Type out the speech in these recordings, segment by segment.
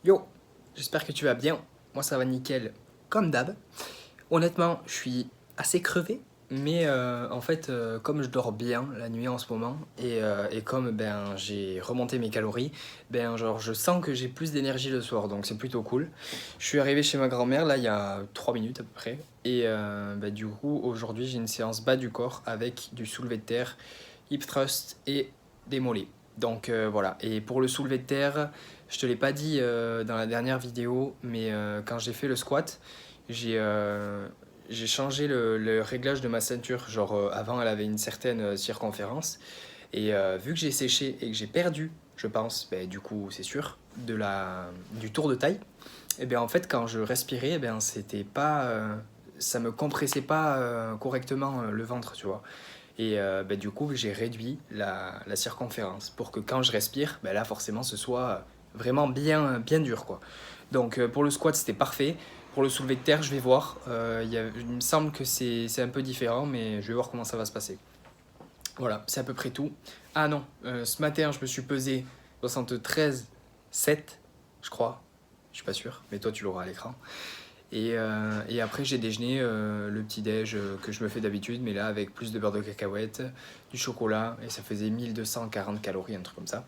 Yo, j'espère que tu vas bien. Moi ça va nickel, comme d'hab. Honnêtement, je suis assez crevé, mais en fait, comme je dors bien la nuit en ce moment, et comme ben, j'ai remonté mes calories, ben, genre, je sens que j'ai plus d'énergie le soir, donc c'est plutôt cool. Je suis arrivé chez ma grand-mère, là, il y a 3 minutes à peu près, et ben, du coup, aujourd'hui, j'ai une séance bas du corps avec du soulevé de terre, hip thrust et des mollets. Donc voilà, et pour le soulevé de terre, je te l'ai pas dit dans la dernière vidéo, mais quand j'ai fait le squat, j'ai j'ai changé le réglage de ma ceinture. Genre avant elle avait une certaine circonférence, et vu que j'ai séché et que j'ai perdu, je pense, ben, du coup c'est sûr, du tour de taille, et bien en fait quand je respirais, eh ben, c'était pas, ça me compressait pas correctement le ventre, tu vois. Et ben, du coup j'ai réduit la circonférence pour que quand je respire, ben, là forcément ce soit vraiment bien dur, quoi. Donc pour le squat c'était parfait. Pour le soulevé de terre, je vais voir. Il me semble que c'est un peu différent, mais je vais voir comment ça va se passer. Voilà, c'est à peu près tout. Ah non, ce matin je me suis pesé 73,7, je crois. Je suis pas sûr, mais toi tu l'auras à l'écran. Et après j'ai déjeuné le petit déj que je me fais d'habitude, mais là avec plus de beurre de cacahuète, du chocolat, et ça faisait 1240 calories, un truc comme ça.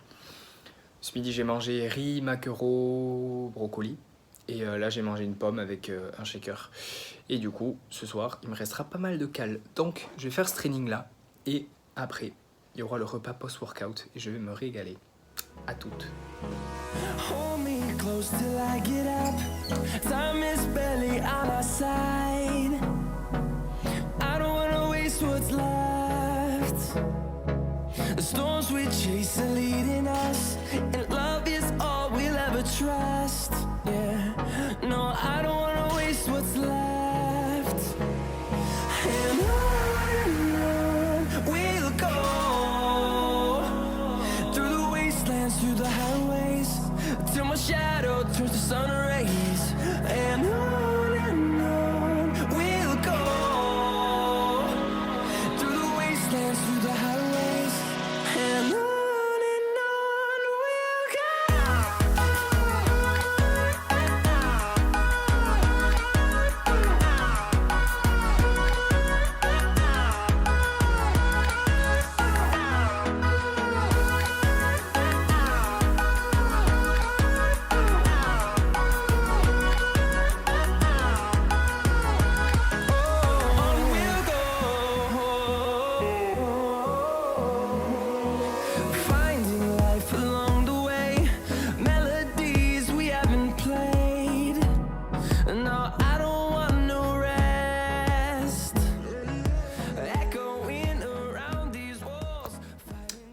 Ce midi, j'ai mangé riz, maquereau, brocoli. Et là, j'ai mangé une pomme avec un shaker. Et du coup, ce soir, il me restera pas mal de cales. Donc, je vais faire ce training-là. Et après, il y aura le repas post-workout. Et je vais me régaler. À toutes. Hold me close till I get up. Time is barely on our side. I don't wanna waste what's left. The storms we chase are leading us, and love is all we'll ever trust. Yeah, no, I don't wanna waste what's left. And on we'll go, through the wastelands, through the highways, till my shadow turns to sun rays. And on we'll go, through the wastelands, through the highways. And on we'll finding life along the way, melodies we haven't played. No, I don't want no rest, echoing around these walls.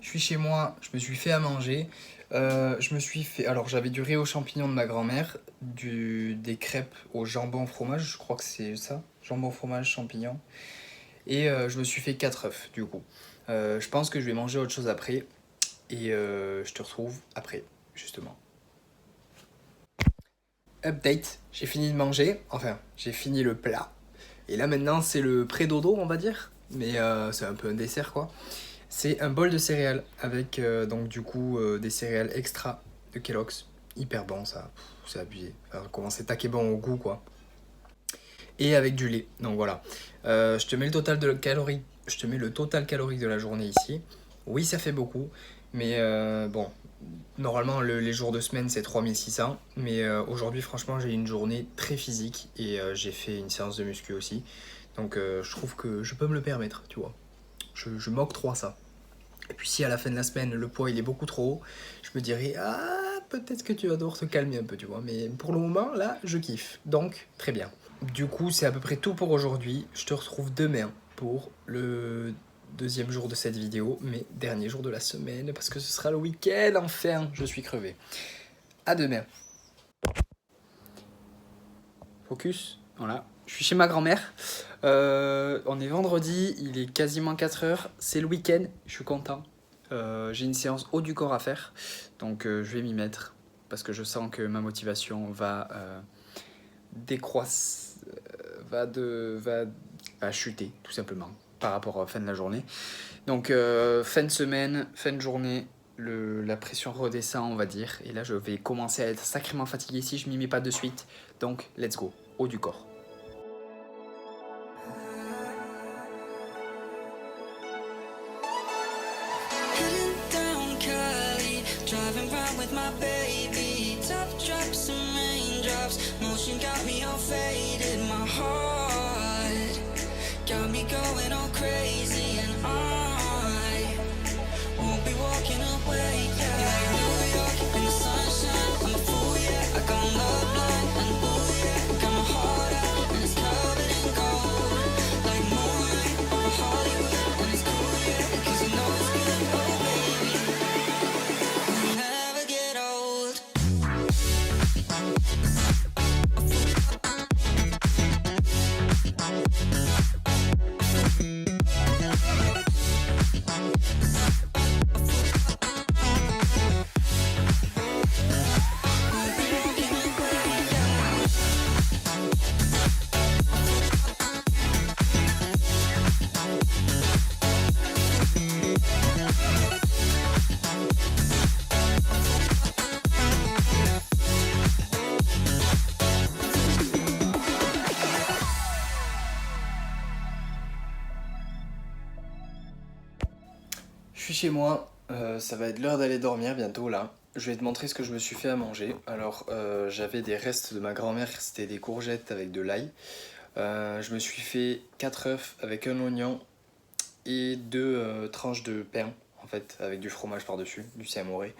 Je suis chez moi, je me suis fait à manger. Je me suis fait. Alors, j'avais du riz aux champignons de ma grand-mère, des crêpes au jambon fromage, je crois que c'est ça. Jambon fromage, champignons. Et je me suis fait 4 œufs, du coup. Je pense que je vais manger autre chose après. Et je te retrouve après, justement. Update, j'ai fini de manger. Enfin, j'ai fini le plat. Et là, maintenant, c'est le pré-dodo, on va dire. Mais c'est un peu un dessert, quoi. C'est un bol de céréales avec donc du coup des céréales extra de Kellogg's. Hyper bon, ça. Pff, c'est abusé. Enfin, comment c'est taqué bon au goût, quoi. Et avec du lait. Donc voilà. Je te mets le total de calories. Je te mets le total calorique de la journée ici. Oui, ça fait beaucoup. Mais bon, normalement les jours de semaine c'est 3600. Mais aujourd'hui, franchement, j'ai eu une journée très physique. Et j'ai fait une séance de muscu aussi. Donc je trouve que je peux me le permettre, tu vois. Je m'octroie ça. Et puis si à la fin de la semaine le poids il est beaucoup trop haut, je me dirais ah peut-être que tu vas devoir te calmer un peu, tu vois. Mais pour le moment là je kiffe. Donc très bien. Du coup c'est à peu près tout pour aujourd'hui. Je te retrouve demain pour le deuxième jour de cette vidéo, mais dernier jour de la semaine parce que ce sera le week-end enfin. Je suis crevé. À demain. Focus. Voilà. Je suis chez ma grand-mère. On est vendredi, il est quasiment 4h. C'est le week-end, je suis content. J'ai une séance haut du corps à faire. Donc je vais m'y mettre. Parce que je sens que ma motivation va décroître. Va chuter, tout simplement. Par rapport à la fin de la journée. Donc fin de semaine, fin de journée. la pression redescend, on va dire. Et là, je vais commencer à être sacrément fatigué si je m'y mets pas de suite. Donc, let's go, haut du corps. Heading down Cali, driving round with my baby. Top drops and raindrops, motion got me all faded. My heart got me going all crazy, and I won't be walking away. Yeah, like New York in the sunshine, I'm a fool, yeah. I got love blind and ooh, yeah. Got my heart out and it's covered in gold, like moonlight over Hollywood, and it's cool, yeah, 'cause you know it's good. Oh baby, we'll never get old. Je suis chez moi, ça va être l'heure d'aller dormir bientôt là. Je vais te montrer ce que je me suis fait à manger. Alors j'avais des restes de ma grand-mère, c'était des courgettes avec de l'ail. Je me suis fait 4 œufs avec un oignon et 2 tranches de pain en fait avec du fromage par-dessus, du samouré.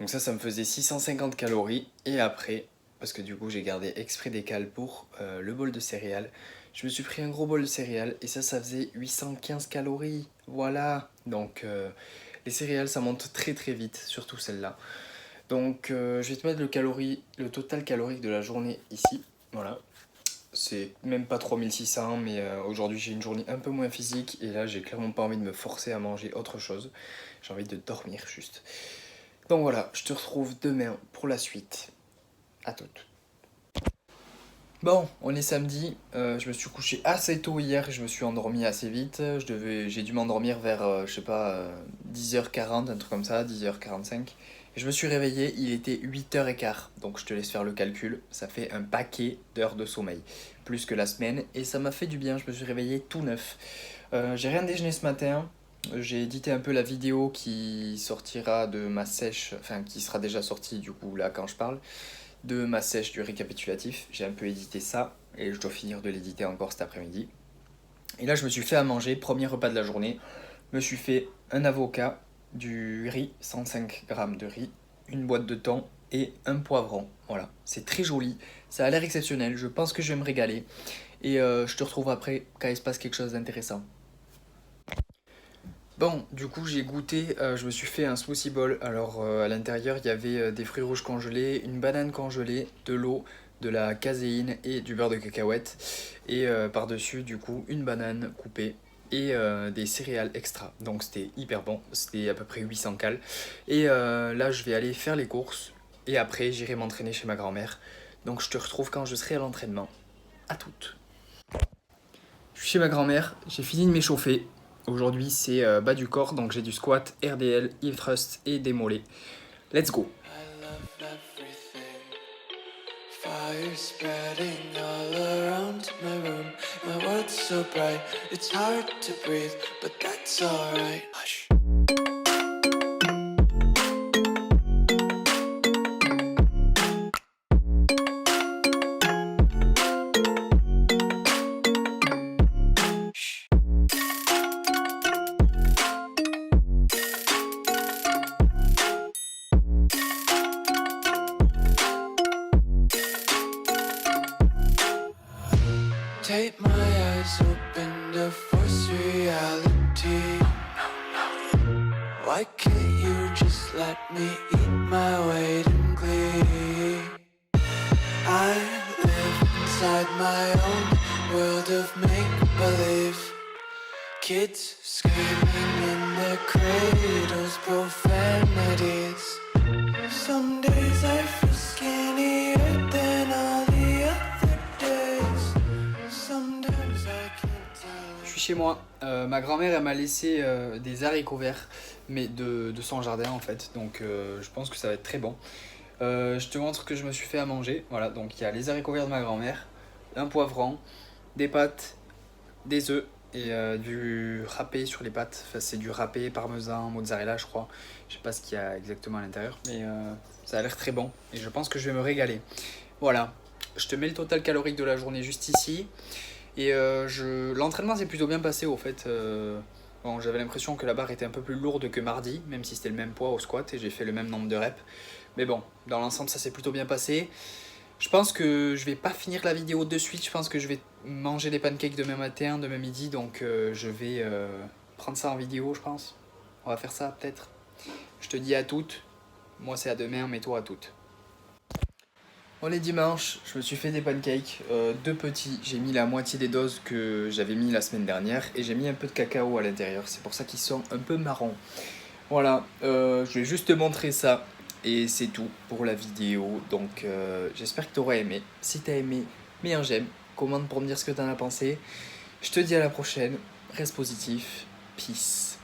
Donc ça me faisait 650 calories. Et après, parce que du coup j'ai gardé exprès des cales pour le bol de céréales, je me suis pris un gros bol de céréales et ça faisait 815 calories. Voilà, donc les céréales ça monte très très vite, surtout celle-là. Donc je vais te mettre le total calorique de la journée ici. Voilà, c'est même pas 3600, mais aujourd'hui j'ai une journée un peu moins physique et là j'ai clairement pas envie de me forcer à manger autre chose. J'ai envie de dormir juste. Donc voilà, je te retrouve demain pour la suite. À toutes. Bon, on est samedi, je me suis couché assez tôt hier, je me suis endormi assez vite, j'ai dû m'endormir vers, je sais pas, 10h40, un truc comme ça, 10h45. Et je me suis réveillé, il était 8h15, donc je te laisse faire le calcul, ça fait un paquet d'heures de sommeil, plus que la semaine, et ça m'a fait du bien, je me suis réveillé tout neuf. J'ai rien déjeuné ce matin, j'ai édité un peu la vidéo qui sortira de ma sèche, enfin qui sera déjà sortie du coup là quand je parle, de ma sèche du récapitulatif. J'ai un peu édité ça et je dois finir de l'éditer encore cet après-midi. Et là je me suis fait à manger, premier repas de la journée. Je me suis fait un avocat, du riz, 105 grammes de riz, une boîte de thon et un poivron. Voilà, c'est très joli, ça a l'air exceptionnel, je pense que je vais me régaler. Et je te retrouve après quand il se passe quelque chose d'intéressant. Bon, du coup j'ai goûté, je me suis fait un smoothie bowl. Alors à l'intérieur il y avait des fruits rouges congelés, une banane congelée, de l'eau, de la caséine et du beurre de cacahuète. Et par-dessus du coup une banane coupée et des céréales extra. Donc c'était hyper bon, c'était à peu près 800 cales. Et là je vais aller faire les courses et après j'irai m'entraîner chez ma grand-mère. Donc je te retrouve quand je serai à l'entraînement. À toutes. Je suis chez ma grand-mère, j'ai fini de m'échauffer. Aujourd'hui c'est bas du corps, donc j'ai du squat, RDL, hip thrust et des mollets. Let's go. I love everything. Fire spreading all around my room. My world's so bright, it's hard to breathe, but that's alright. Hush. Take my eyes open to force reality. Why can't you just let me eat my weight in glee? I live inside my own world of make-believe. Kids screaming in their cradles, profanities. Some days I feel skinnier than all the other days. Sometimes I can't tell. Je suis chez moi, ma grand-mère elle m'a laissé des haricots verts mais de son jardin en fait. Donc je pense que ça va être très bon. Je te montre ce que je me suis fait à manger. Voilà, donc il y a les haricots verts de ma grand-mère, un poivron, des pâtes, des œufs et du râpé sur les pâtes. Enfin, c'est du râpé, parmesan, mozzarella, je crois. Je sais pas ce qu'il y a exactement à l'intérieur, mais ça a l'air très bon et je pense que je vais me régaler. Voilà, je te mets le total calorique de la journée juste ici. Et l'entraînement s'est plutôt bien passé au fait. Bon, j'avais l'impression que la barre était un peu plus lourde que mardi, même si c'était le même poids au squat et j'ai fait le même nombre de reps. Mais bon, dans l'ensemble, ça s'est plutôt bien passé. Je pense que je vais pas finir la vidéo de suite. Je pense que je vais manger des pancakes demain matin, demain midi. Donc je vais prendre ça en vidéo, je pense. On va faire ça peut-être. Je te dis à toutes. Moi, c'est à demain, mais toi à toutes. On est dimanche, je me suis fait des pancakes, deux petits, j'ai mis la moitié des doses que j'avais mis la semaine dernière et j'ai mis un peu de cacao à l'intérieur, c'est pour ça qu'ils sont un peu marrons. Voilà, je vais juste te montrer ça et c'est tout pour la vidéo, donc j'espère que tu auras aimé. Si tu as aimé, mets un j'aime, commente pour me dire ce que tu en as pensé. Je te dis à la prochaine, reste positif, peace.